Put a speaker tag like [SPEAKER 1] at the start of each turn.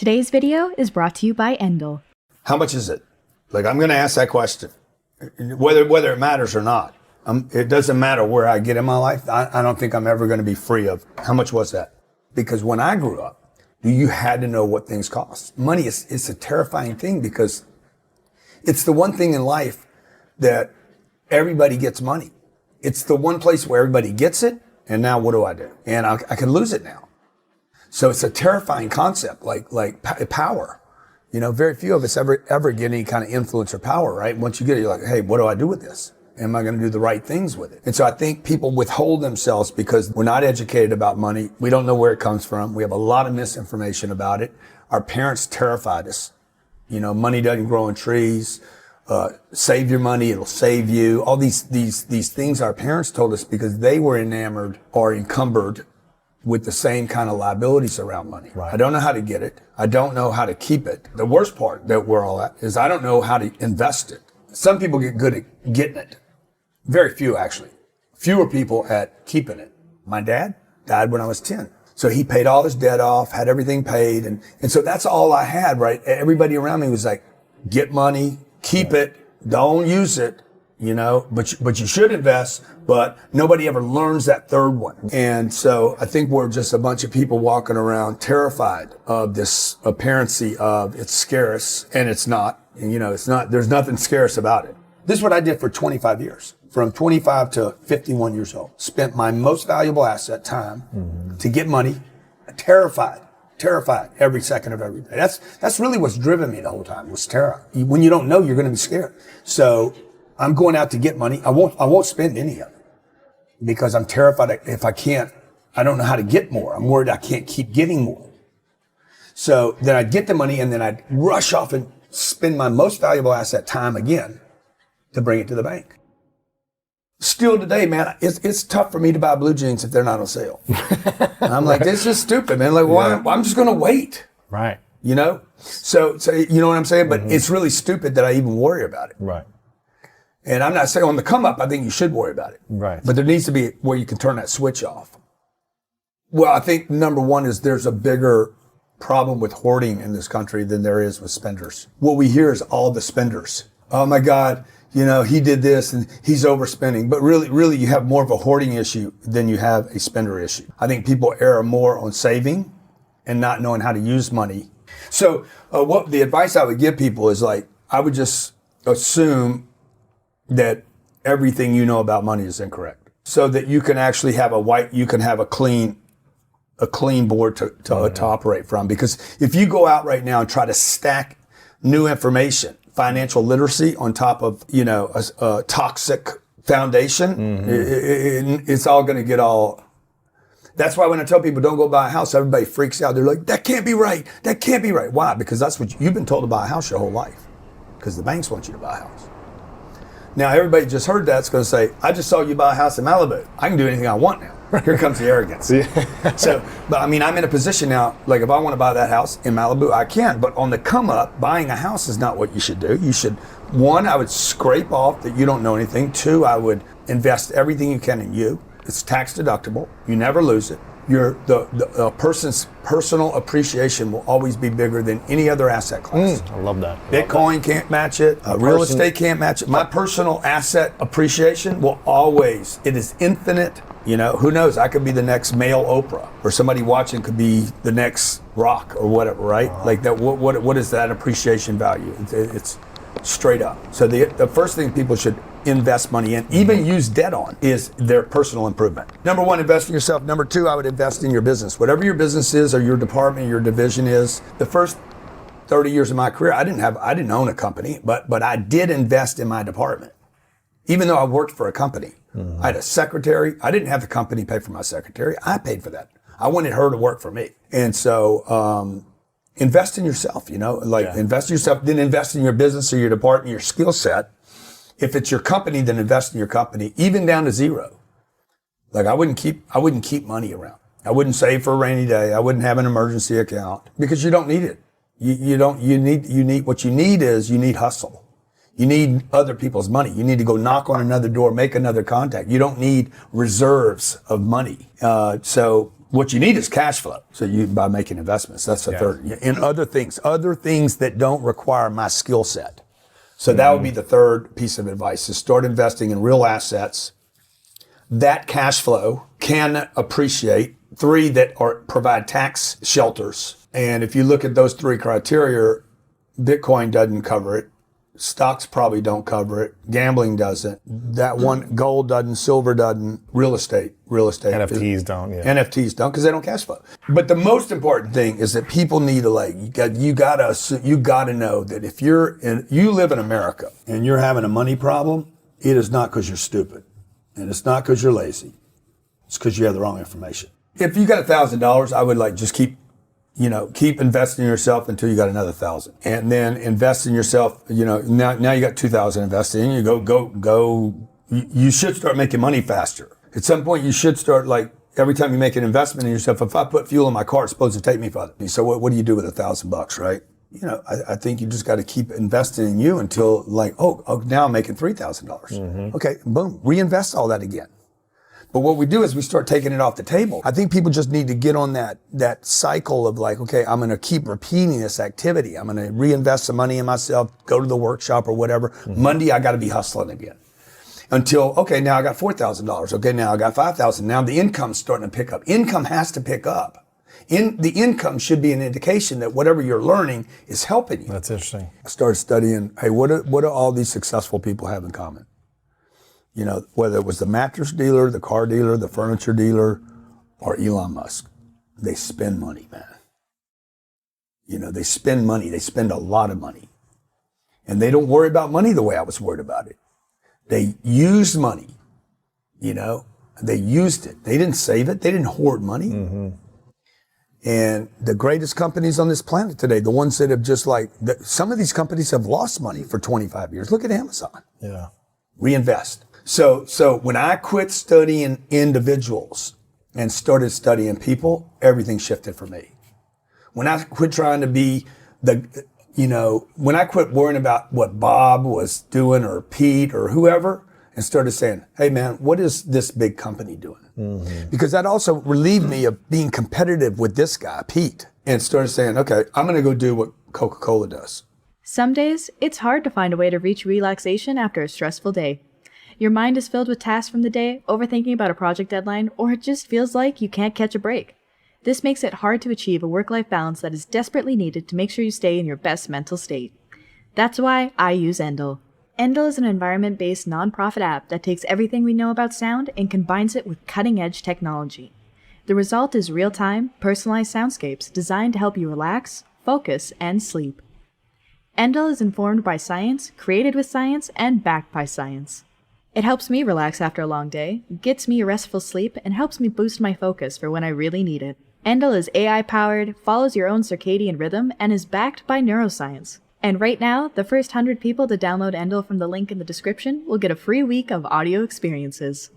[SPEAKER 1] Today's video is brought to you by Endel.
[SPEAKER 2] How much is it? Like, I'm going to ask that question, whether it matters or not. It doesn't matter where I get in my life. I don't think I'm ever going to be free of how much was that? Because when I grew up, you had to know what things cost. Money is a terrifying thing because it's the one thing in life that everybody gets money. It's the one place where everybody gets it. And now what do I do? And I can lose it now. So it's a terrifying concept, like power. You know, very few of us ever get any kind of influence or power, right? Once you get it, you're like, hey, what do I do with this? Am I going to do the right things with it? And so I think people withhold themselves because we're not educated about money. We don't know where it comes from. We have a lot of misinformation about it. Our parents terrified us. You know, money doesn't grow on trees. Save your money, it'll save you. All these things our parents told us because they were enamored or encumbered with the same kind of liabilities around money. Right. I don't know how to get it. I don't know how to keep it. The worst part that we're all at is I don't know how to invest it. Some people get good at getting it. Very few, actually. Fewer people at keeping it. My dad died when I was 10. So he paid all his debt off, had everything paid. And so that's all I had, right? Everybody around me was like, get money, keep it, don't use it, you know, but you should invest, but nobody ever learns that third one. And so I think we're just a bunch of people walking around terrified of this apparency of it's scarce, and it's not. And, you know, it's not, there's nothing scarce about it. This is what I did for 25 years. From 25 to 51 years old. Spent my most valuable asset, time, to get money, terrified every second of every day. That's really what's driven me the whole time, was terror. When you don't know, you're going to be scared. So I'm going out to get money. I won't spend any of it because I'm terrified if I don't know how to get more. I'm worried I can't keep getting more. So then I'd get the money and then I'd rush off and spend my most valuable asset, time, again to bring it to the bank. Still today, man, it's tough for me to buy blue jeans if they're not on sale. And I'm like, this is stupid, man. Like, why? Well, I'm just going to wait.
[SPEAKER 3] Right.
[SPEAKER 2] You know? So you know what I'm saying? But it's really stupid that I even worry about it.
[SPEAKER 3] Right.
[SPEAKER 2] And I'm not saying on the come up, I think you should worry about it.
[SPEAKER 3] Right.
[SPEAKER 2] But there needs to be where you can turn that switch off. Well, I think number one is there's a bigger problem with hoarding in this country than there is with spenders. What we hear is all the spenders. Oh my God. You know, he did this and he's overspending. But really, you have more of a hoarding issue than you have a spender issue. I think people err more on saving and not knowing how to use money. So what the advice I would give people is like, I would just assume that everything you know about money is incorrect. So that you can actually have a clean board to operate from. Because if you go out right now and try to stack new information, financial literacy on top of, you know, a toxic foundation, it's all going to get all. That's why when I tell people don't go buy a house, everybody freaks out. They're like, that can't be right. That can't be right. Why? Because that's what you've been told to buy a house your whole life. Because the banks want you to buy a house. Now, everybody just heard that's going to say, I just saw you buy a house in Malibu. I can do anything I want now. Here comes the arrogance. So, but I mean, I'm in a position now, like if I want to buy that house in Malibu, I can. But on the come up, buying a house is not what you should do. You should, one, I would scrape off that you don't know anything. Two, I would invest everything you can in you. It's tax deductible. You never lose it. The person's personal appreciation will always be bigger than any other asset class.
[SPEAKER 3] I love that.
[SPEAKER 2] Bitcoin can't match it. Real estate can't match it. My personal asset appreciation will always, it is infinite. You know, who knows? I could be the next male Oprah, or somebody watching could be the next Rock or whatever, right? Like that. What is that appreciation value? It's straight up. So the first thing people should invest money in, even use debt on, is their personal improvement. Number one, invest in yourself. Number two, I would invest in your business. Whatever your business is or your department, your division is. The first 30 years of my career, I didn't own a company, but I did invest in my department. Even though I worked for a company. I had a secretary. I didn't have the company pay for my secretary. I paid for that. I wanted her to work for me. And so, invest in yourself, you know, invest in yourself, then invest in your business or your department, your skill set. If it's your company, then invest in your company, even down to zero. Like I wouldn't keep money around. I wouldn't save for a rainy day. I wouldn't have an emergency account because you don't need it. What you need hustle. You need other people's money. You need to go knock on another door, make another contact. You don't need reserves of money. So What you need is cash flow. So by making investments, that's the third. And other things that don't require my skill set. So that would be the third piece of advice, is start investing in real assets. That cash flow can appreciate. 3, that provide tax shelters. And if you look at those 3 criteria, Bitcoin doesn't cover it. Stocks probably don't cover it. Gambling doesn't. That one, gold doesn't, silver doesn't, real estate.
[SPEAKER 3] NFTs don't,
[SPEAKER 2] NFTs don't, because they don't cash flow. But the most important thing is that people need to you gotta know that if you live in America and you're having a money problem, it is not because you're stupid. And it's not because you're lazy. It's because you have the wrong information. If you got $1,000, I would just keep investing in yourself until you got another 1,000, and then invest in yourself. Now you got 2,000 invested in. You go. You should start making money faster. At some point, you should start every time you make an investment in yourself. If I put fuel in my car, it's supposed to take me farther. So what do you do with $1,000, right? I think you just got to keep investing in you until now I'm making $3,000. Okay, boom, reinvest all that again. But what we do is we start taking it off the table. I think people just need to get on that cycle of okay, I'm going to keep repeating this activity. I'm going to reinvest some money in myself, go to the workshop or whatever. Monday, I got to be hustling again. Until, okay, now I got $4,000. Okay, now I got $5,000. Now the income's starting to pick up. Income has to pick up. The income should be an indication that whatever you're learning is helping you.
[SPEAKER 3] That's interesting.
[SPEAKER 2] I started studying, hey, what do all these successful people have in common? Whether it was the mattress dealer, the car dealer, the furniture dealer, or Elon Musk, they spend money, man. They spend money. They spend a lot of money. And they don't worry about money the way I was worried about it. They used money, they used it. They didn't save it. They didn't hoard money. And the greatest companies on this planet today, the ones that have some of these companies have lost money for 25 years. Look at Amazon.
[SPEAKER 3] Yeah.
[SPEAKER 2] Reinvest. So when I quit studying individuals and started studying people, everything shifted for me. When I quit trying to be when I quit worrying about what Bob was doing or Pete or whoever and started saying, hey man, what is this big company doing? Because that also relieved me of being competitive with this guy, Pete, and started saying, okay, I'm going to go do what Coca-Cola does.
[SPEAKER 1] Some days, it's hard to find a way to reach relaxation after a stressful day. Your mind is filled with tasks from the day, overthinking about a project deadline, or it just feels like you can't catch a break. This makes it hard to achieve a work-life balance that is desperately needed to make sure you stay in your best mental state. That's why I use Endel. Endel is an environment-based nonprofit app that takes everything we know about sound and combines it with cutting-edge technology. The result is real-time, personalized soundscapes designed to help you relax, focus, and sleep. Endel is informed by science, created with science, and backed by science. It helps me relax after a long day, gets me a restful sleep, and helps me boost my focus for when I really need it. Endel is AI-powered, follows your own circadian rhythm, and is backed by neuroscience. And right now, the first 100 people to download Endel from the link in the description will get a free week of audio experiences.